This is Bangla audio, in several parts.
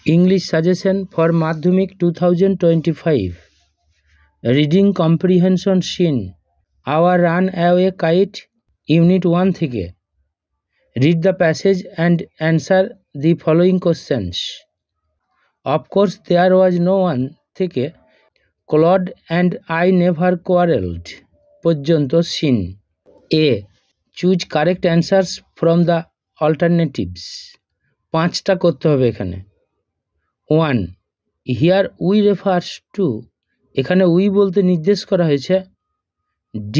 English suggestion for Madhyamik 2025. Reading comprehension scene. Our Runaway Kite, Unit 1 থেকে. Read the passage and answer the following questions. Of course there was no one থেকে. Claude and I never quarreled পর্যন্ত scene. A. Choose correct answers from the alternatives. 5টা করতে হবে এখানে. 1. Here we refers to, এখানে we বলতে নির্দেশ করা হয়েছে. D.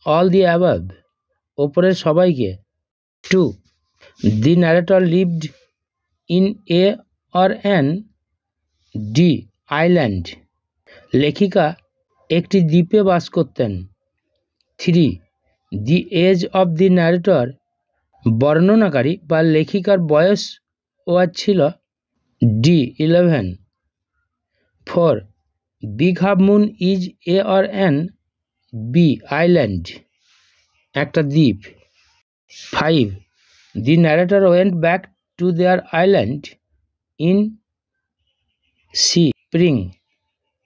All the above, ওপরের সবাইকে. 2. The narrator lived in a or an D. Island, লেখিকা একটি দ্বীপে বাস করতেন. 3. The age of the narrator, বর্ণনাকারী বা লেখিকার বয়স ছিল D. 11. 4. Big Half Moon is a or an B. Island, একটা দ্বীপ. 5. The narrator went back to their island in spring,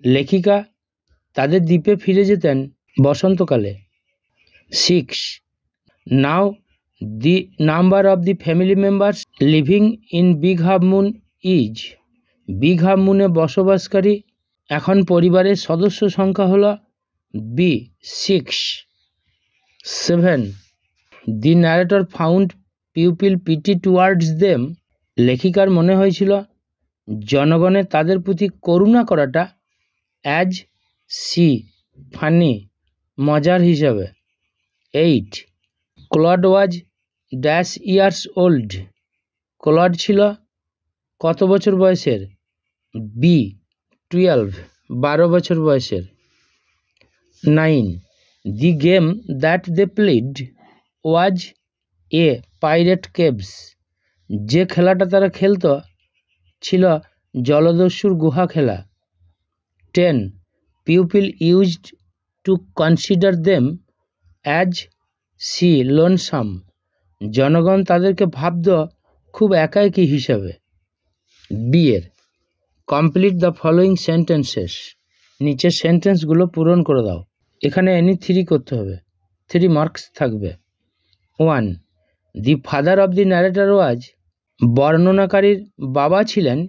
লেখিকা তাদের দ্বীপে ফিরে যেতেন বসন্তকালে. 6. Now the number of the family members living in Big Half Moon is, Big Half Moon এ বসবাসকারী এখন পরিবারের সদস্য সংখ্যা হলো B. 6. 7. The narrator found people pity towards them, লেখিকার মনে হয়েছিল জনগণের তাদের প্রতি করুণা করাটা as C. funny, মজার হিসাবে. 8. Claude was dash years old, Claude ছিল কত বছর বয়সের? B. 12, 12 বছর বয়সের. 9. The game that they played was A. Pirate Caves, যে খেলাটা তারা খেলত ছিল জলদস্যুর গুহা খেলা. 10. People used to consider them as C. lonesome, জনগণ তাদেরকে ভাবত খুব একাকী হিসাবে. B এর কমপ্লিট দ্য ফলোয়িং সেন্টেন্সেস, নিচের সেন্টেন্সগুলো পূরণ করে দাও. এখানে এনি 3 করতে হবে, 3 মার্কস থাকবে. 1. The father of the narrator was, বর্ণনাকারীর বাবা ছিলেন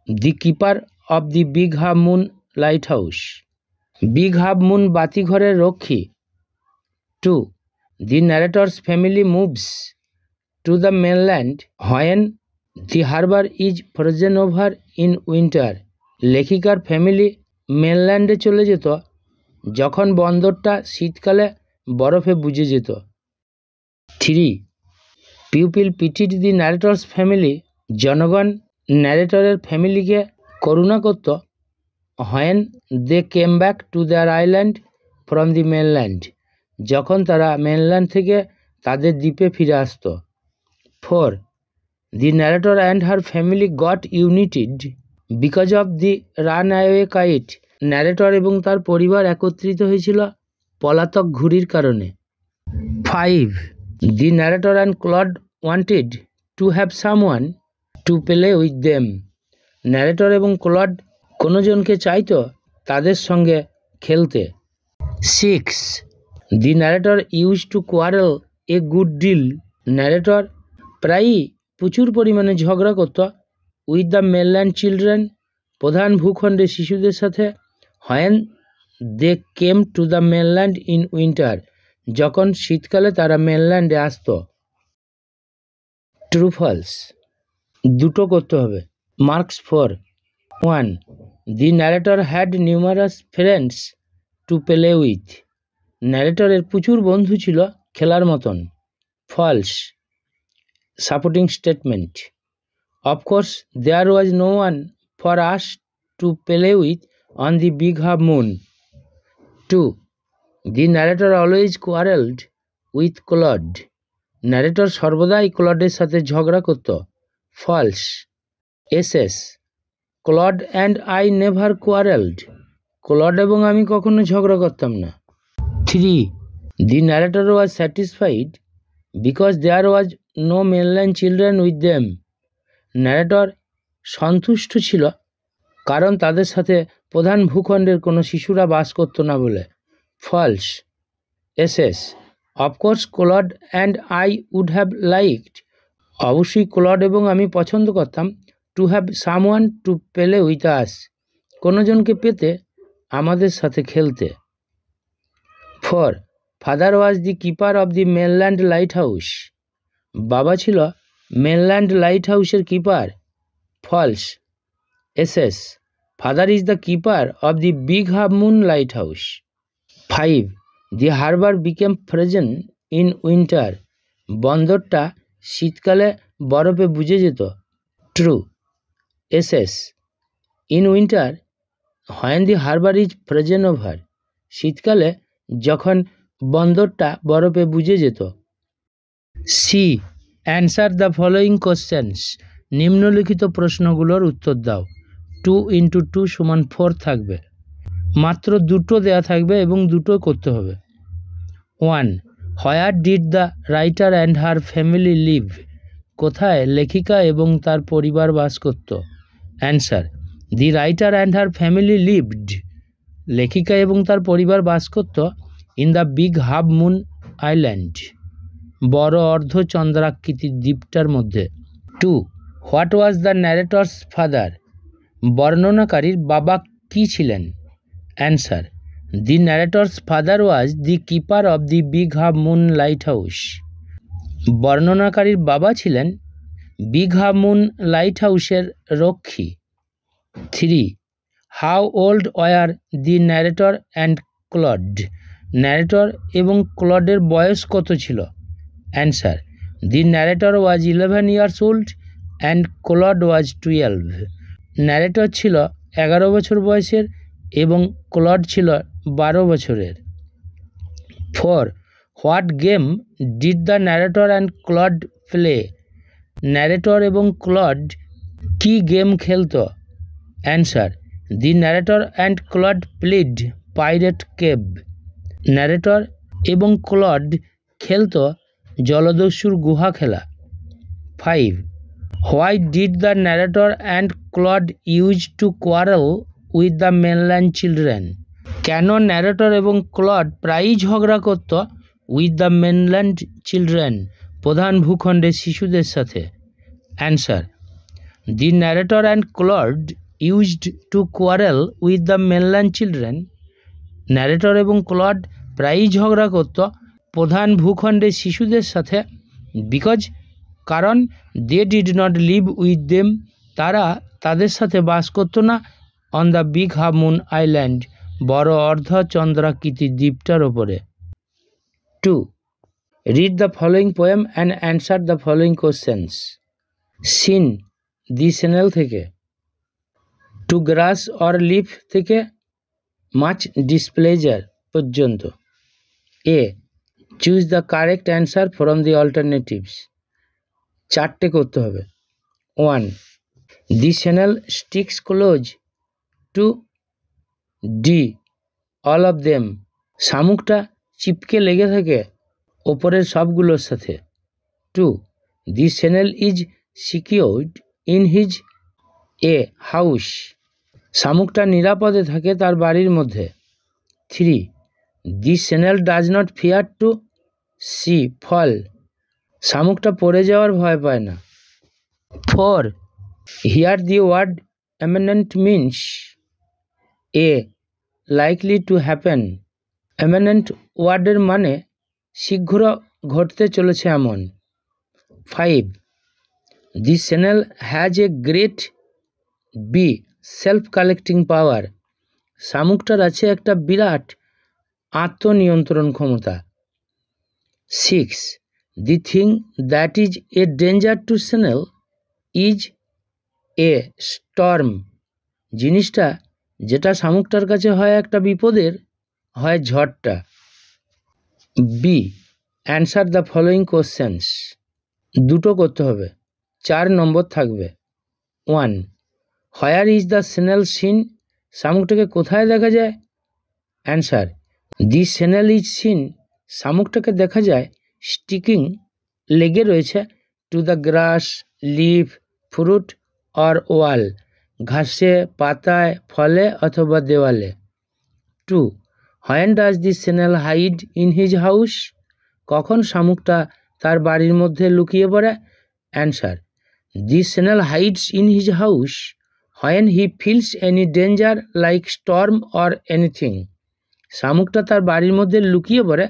the keeper of the big half moon lighthouse, big half moon বাতিঘরের রক্ষী. 2. The narrator's family moves to the mainland when the harbour is frozen over in winter, লেখিকার ফ্যামিলি মেনল্যান্ডে চলে যেত যখন বন্দরটা শীতকালে বরফে বুঝে যেত. 3. People pitied the narrator's family, জনগণ ন্যারেটরের ফ্যামিলিকে করুণা করত when they came back to their island from the mainland, যখন তারা মেনল্যান্ড থেকে তাদের দ্বীপে ফিরে আসত. 4. The narrator and her family got united because of the runaway kite, narrator এবং তার পরিবার একত্রিত হয়েছিল পলাতক ঘুড়ির কারণে. 5. The narrator and Claude wanted to have someone to play with them, narrator এবং ক্লড কোনো জনকে চাইতো তাদের সঙ্গে খেলতে. 6. The narrator use to quarrel a good deal, narrator প্রায়ই প্রচুর পরিমাণে ঝগড়া করত উইথ দ্য মেনল্যান্ড চিলড্রেন, প্রধান ভূখণ্ডে শিশুদের সাথে, when they came to the mainland in winter, যখন শীতকালে তারা মেনল্যান্ডে আসত. ট্রু ফলস, 2টো করতে হবে. Marks 4. 1. The narrator had numerous friends to play with, ন্যারেটরের প্রচুর বন্ধু ছিল খেলার মতন. False. Supporting statement. Of course there was no one for us to play with on the big half Moon. 2. The narrator always quarrelled with Claude, narrator সর্বদাই ক্লডের সাথে ঝগড়া করত. False. SS. Claude and I never quarrelled, Claude এবং আমি কখনো ঝগড়া করতাম না. 3. The narrator was satisfied because there was no mainland children with them, narrator সন্তুষ্ট ছিল কারণ তাদের সাথে প্রধান ভূখণ্ডের কোনো শিশুরা বাস করত না বলে। False. SS. Of course Claude and I would have liked, অবশ্যই ক্লড এবং আমি পছন্দ করতাম, to have someone to play with us, কোনোজনকে পেতে আমাদের সাথে খেলতে। 4. Father was the keeper of the mainland lighthouse, বাবা ছিল মেনল্যান্ড লাইট হাউসের কিপার। False. SS. Father is the keeper of the big half moon lighthouse. 5. The harbour became frozen in winter, বন্দরটা শীতকালে বরফে বুঝে যেত। True. SS. In winter when the harbour is frozen over, শীতকালে যখন বন্দরটা বরফে বুঝে যেত। C. Answer the following questions, নিম্নলিখিত প্রশ্নগুলোর উত্তর দাও। 2 × 2 = 4 থাকবে, মাত্র দুটো দেয়া থাকবে এবং দুটো করতে হবে। 1. Where did the writer and her family live, কোথায় লেখিকা এবং তার পরিবার বাস করত। Answer, the writer and her family lived, লেখিকা এবং তার পরিবার বাস করত in the Big half Moon Island, বড় অর্ধচন্দ্রাকৃতির দ্বীপটার মধ্যে। 2. What was the narrator's father, বর্ণনাকারীর বাবা কি ছিলেন। Answer, the narrator's father was the keeper of the big half moon lighthouse, বর্ণনাকারীর বাবা ছিলেন বিগ হাফ মুন লাইট হাউসের রক্ষী। 3. How old were the narrator and Claude, narrator এবং ক্লডের বয়স কত ছিল। Answer, the narrator was 11 years old and Claude was 12, narrator ছিল 11 বছর বয়সের এবং ক্লড ছিল 12 বছরের। 4. What game did the narrator and clod play, narrator এবং ক্লড কি গেম খেলত। Answer, the narrator and clod played pirate cave, narrator এবং ক্লড খেলত জলদস্যুর গুহা খেলা। 5. Why did the narrator and clod use to quarrel with the mainland children, কেন ন্যারেটর এবং ক্লড প্রায়ই ঝগড়া করত উইথ দ্য মেনল্যান্ড চিলড্রেন, প্রধান ভূখণ্ডের শিশুদের সাথে। Answer, the narrator and Claude used to quarrel with the mainland children, narrator এবং ক্লড প্রায়ই ঝগড়া করত প্রধান ভূখণ্ডের শিশুদের সাথে, বিকজ কারণ they did not live with them, তারা তাদের সাথে বাস করত না on the Big half Moon Island, বড় অর্ধচন্দ্রাকৃতির দ্বীপটার ওপরে। 2. Read the following poem and answer the following questions. Seen the snail থেকে, টু গ্রাস অর লিফ থেকে মাচ ডিসপ্লেজার পর্যন্ত। A. Choose the correct answer from the alternatives, চারটে করতে হবে। 1. The snail sticks close to the all of them, শামুকটা চিপকে লেগে থাকে ওপরের সবগুলোর সাথে। 2. The snail is secured in his a house, শামুকটা নিরাপদে থাকে তার বাড়ির মধ্যে। 3. The snail does not fear to see fall, শামুকটা পড়ে যাওয়ার ভয় পায় না। 4. Here the word eminent means a likely to happen, eminent ওয়ার্ডের মানে শীঘ্র ঘটতে চলেছে এমন। 5. The snail has a great be self collecting power, শামুকটার আছে একটা বিরাট আত্মনিয়ন্ত্রণ ক্ষমতা। 6. The thing that is a danger to snail is a storm, জিনিসটা যেটা শামুকটার কাছে হয় একটা বিপদের হয় ঝড়টা। B. Answer the following questions, দুটো করতে হবে, 4 নম্বর থাকবে। 1. Where is the snail seen, শামুকটাকে কোথায় দেখা যায়। Answer, the snail is scene, শামুকটাকে দেখা যায় স্টিকিং লেগে রয়েছে to the grass leaf fruit or wall, ঘাসে, পাতায়, ফলে অথবা দেওয়ালে। 2. When does the snail hide in his house? কখন শামুকটা তার বাড়ির মধ্যে লুকিয়ে পড়ে? Answer: The snail hides in his house when he feels any danger like storm or anything. শামুকটা তার বাড়ির মধ্যে লুকিয়ে পড়ে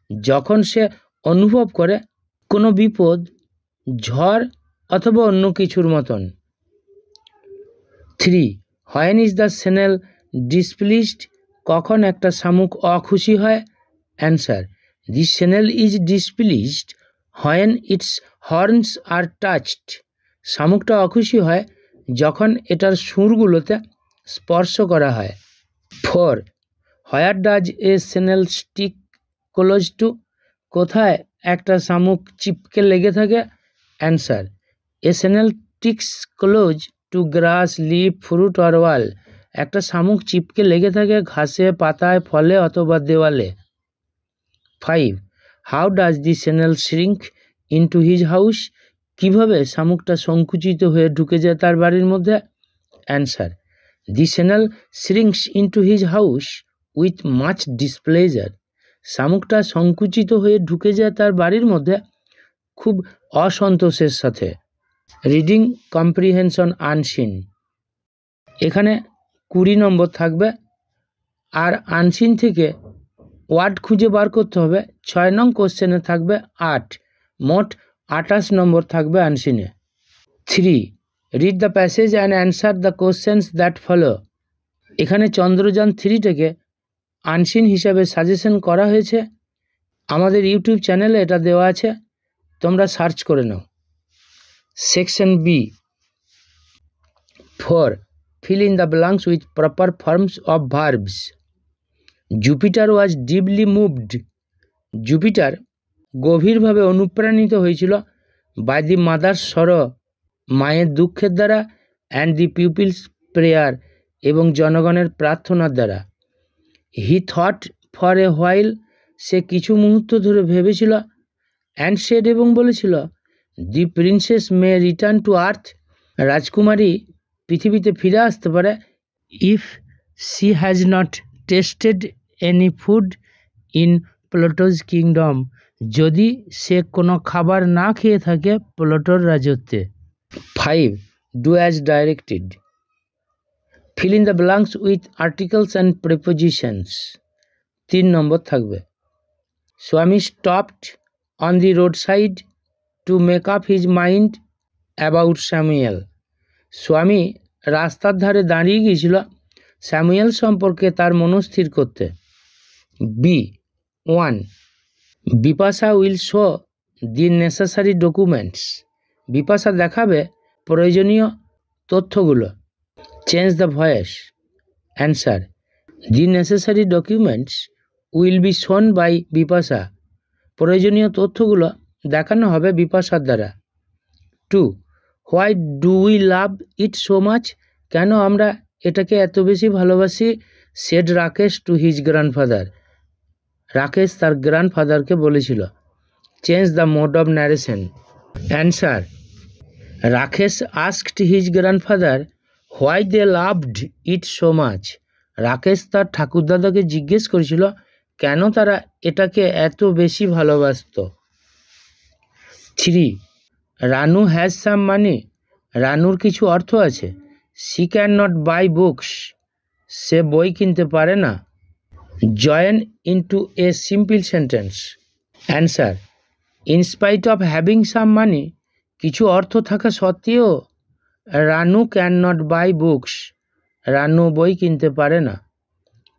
যখন সে অনুভব করে কোনো বিপদ, ঝড় অথবা অন্য কিছুর মতন। 3. When is the snail displeased? কখন একটা শামুক অখুশি হয়? Answer: The snail is displeased when its horns are touched. শামুকটা অখুশি হয় যখন এটার শুঁড়গুলোতে স্পর্শ করা হয়। 4. Where does a snail stick close to? কোথায় একটা শামুক চিপকে লেগে থাকে? Answer: A snail sticks close to grass, leaf, fruit or wall. একটা শামুক চিপকে লেগে থাকে ঘাসে, পাতায়, ফলে অথবা দেওয়ালে। 5. How does the snail shrink into his house? কিভাবে শামুকটা সংকুচিত হয়ে ঢুকে যায় তার বাড়ির মধ্যে? Answer: The snail shrinks into his house with much displeasure. শামুকটা সংকুচিত হয়ে ঢুকে যায় তার বাড়ির মধ্যে খুব অসন্তোষের সাথে। রিডিং কম্প্রিহেনশন আনসিন, এখানে 20 নম্বর থাকবে, আর আনসিন থেকে ওয়ার্ড খুঁজে বার করতে হবে। 6 নং কোশ্চেনে থাকবে 8, মোট 28 নম্বর থাকবে আনসিনে। 3. Read the passage and answer the questions that follow. এখানে চন্দ্রযান 3 আনসিন হিসাবে সাজেশন করা হয়েছে। আমাদের ইউটিউব চ্যানেলে এটা দেওয়া আছে, তোমরা সার্চ করে নাও। Section B. 4. Fill in the blanks with proper forms of verbs. Jupiter was deeply moved. Jupiter গভীরভাবে অনুপ্রাণিত হয়েছিল বাই দি মাদার্স সরো, মায়ের দুঃখের দ্বারা, অ্যান্ড দি পিপলস প্রেয়ার, এবং জনগণের প্রার্থনার দ্বারা। He thought for a while, সে কিছু মুহূর্ত ধরে ভেবেছিল। অ্যান্ড সেড, এবং বলেছিল, the princess may return to earth, রাজকুমারী পৃথিবীতে ফিরে আসতে পারে। If she has not tasted any food in Pluto's kingdom, যদি সে কোনো খাবার না খেয়ে থাকে প্লুটোর রাজত্বে। 5. Do as directed. Fill in the blanks with articles and prepositions. 3 নম্বর থাকবে। স্বামী stopped on the road side to make up his mind about Samuel. স্বামী রাস্তার ধারে দাঁড়িয়ে গিয়েছিল স্যামুয়েল সম্পর্কে তার মনস্থির করতে। B 1. Bipasha will show the necessary documents. Bipasha দেখাবে প্রয়োজনীয় তথ্যগুলো। Change the voice. Answer: the necessary documents will be shown by Bipasha. প্রয়োজনীয় তথ্যগুলো দেখানো হবে বিপাশার দ্বারা। 2. Why do we love it so much? কেন আমরা এটাকে এত বেশি ভালোবাসি? Said Rakesh to his grandfather. Rakesh তার গ্র্যান্ডফাদারকে বলেছিল। Change the mode of narration. Answer: Rakesh asked his grandfather why they loved it so much. Rakesh তার ঠাকুরদাদাকে জিজ্ঞেস করেছিল কেন তারা এটাকে এত বেশি ভালোবাসত। 3. রানু হ্যাজ সাম মানি। রানুর কিছু অর্থ আছে। She can not buy books. সে বই কিনতে পারে না। Join into a simple sentence. Answer: in spite of having some money, কিছু অর্থ থাকা সত্ত্বেও Ranu can not buy books. Ranu বই কিনতে পারে না।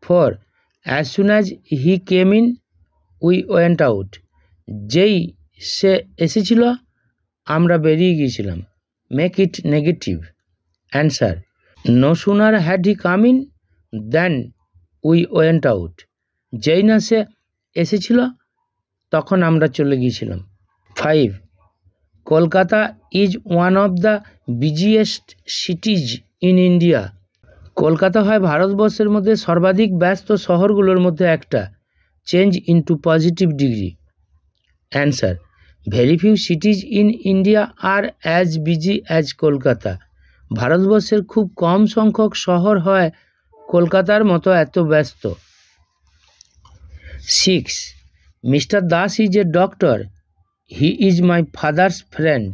4. As soon as he came in we went out. যেই সে এসেছিল আমরা বেরিয়ে গিয়েছিলাম। Make it negative. Answer: no sooner had he come in then we went out. যেই না সে এসেছিল তখন আমরা চলে গিয়েছিলাম। 5. Kolkata is one of the busiest cities in India. Kolkata হয় ভারতবর্ষের মধ্যে সর্বাধিক ব্যস্ত শহরগুলোর মধ্যে একটা। Change into positive degree. Answer: Very few cities in India are as busy as Kolkata. ভারতবর্ষের খুব কম সংখ্যক শহর হয় কলকাতার মতো এত ব্যস্ত। 6. Mister Das is a doctor, he is my father's friend.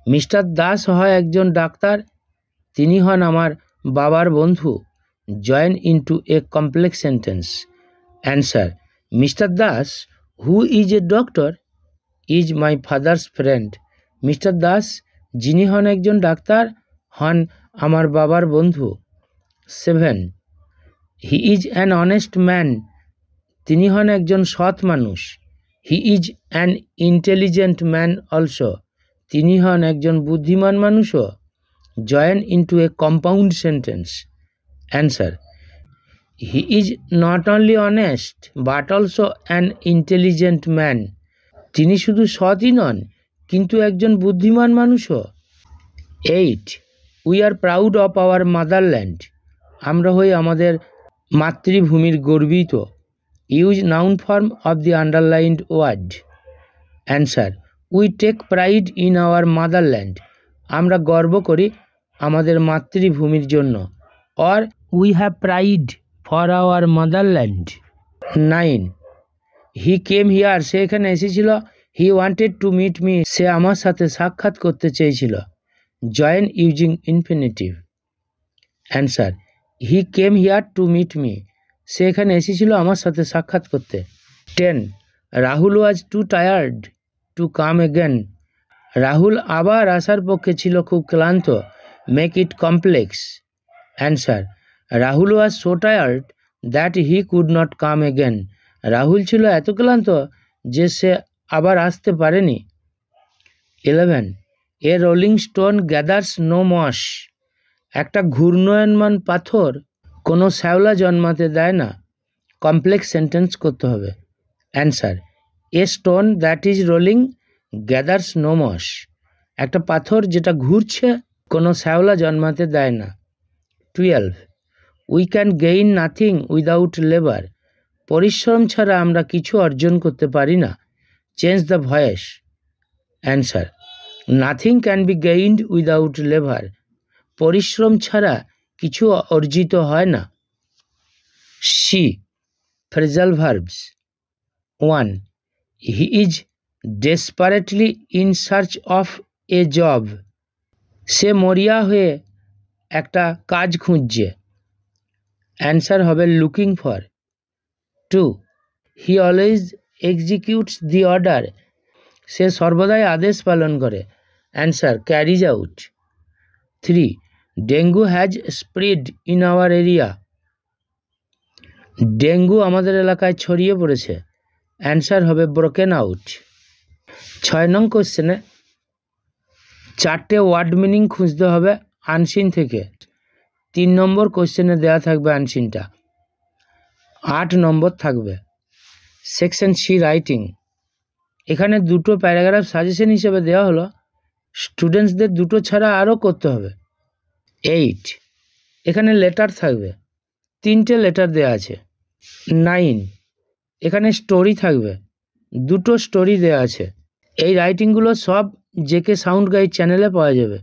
Mister Das হয় একজন ডাক্তার, তিনি হন আমার বাবার বন্ধু। Join into A complex sentence. Answer: mister Das who is a doctor is my father's friend. Mister Das যিনি হন একজন ডাক্তার হন আমার বাবার বন্ধু। 7. He is an honest man, তিনি হন একজন সৎ মানুষ। He is an intelligent man also, তিনি হন একজন বুদ্ধিমান মানুষও। Join into a compound sentence. Answer: he is not only honest but also an intelligent man. তিনি শুধু সৎই নন কিন্তু একজন বুদ্ধিমান মানুষও। 8. We are proud of our motherland, আমরা হই আমাদের মাতৃভূমির গর্বিত। Use noun form of the underlined word. Answer: we take pride in our motherland, আমরা গর্ব করি আমাদের মাতৃভূমির জন্য। Or we have pride for our motherland. 9. He came here, সে এখানে এসেছিল। He wanted to meet me, সে আমার সাথে সাক্ষাৎ করতে চেয়েছিল। Join using infinitive. Answer: he came here to meet me, সে এখানে এসেছিল আমার সাথে সাক্ষাৎ করতে। 10. Rahul was too tired to come again, Rahul আবার আসার পক্ষে ছিল খুব ক্লান্ত। Make it complex. Answer: Rahul was so tired that he could not come again, Rahul ছিল এত ক্লান্ত যে সে আবার আসতে পারেনি। 11. A rolling stone gathers no moss, একটা ঘূর্ণয়মান পাথর কোনো শ্যাওলা জন্মাতে দেয় না। কমপ্লেক্স সেন্টেন্স করতে হবে। Answer: a stone that is rolling gathers no moss, একটা পাথর যেটা ঘুরছে কোনো শ্যাওলা জন্মাতে দেয় না। 12. We can gain nothing without labour, পরিশ্রম ছাড়া আমরা কিছু অর্জন করতে পারি না। Change the voice. Answer: nothing can be gained without labour, পরিশ্রম ছাড়া কিছু অর্জিত হয় না। C. Phrasal verbs. 1. He is desperately in search of a job, সে মরিয়া হয়ে একটা কাজ খুঁজছে। অ্যান্সার হবে looking for. 2. He always executes the order, সে সর্বদাই আদেশ পালন করে। Answer: carries out. 3. Dengue has spread in our area, dengue আমাদের এলাকায় ছড়িয়ে পড়েছে। অ্যান্সার হবে ব্রোকেন আউট। 6 নং কোশ্চেনে 4টে ওয়ার্ড মিনিং খুঁজতে হবে আনসিন থেকে। 3 নম্বর কোশ্চেনে দেওয়া থাকবে আনসিনটা, 8 নম্বর থাকবে। সেকশন সি রাইটিং, এখানে 2টো প্যারাগ্রাফ সাজেশন হিসেবে দেওয়া হলো, স্টুডেন্টসদের 2টো ছাড়া আরও করতে হবে। 8. এখানে লেটার থাকবে, 3টে লেটার দেওয়া আছে। 9. এখানে স্টোরি থাকবে, 2টো স্টোরি দেওয়া আছে। এই রাইটিংগুলো সব জেকে সাউন্ড গাইড চ্যানেলে পাওয়া যাবে।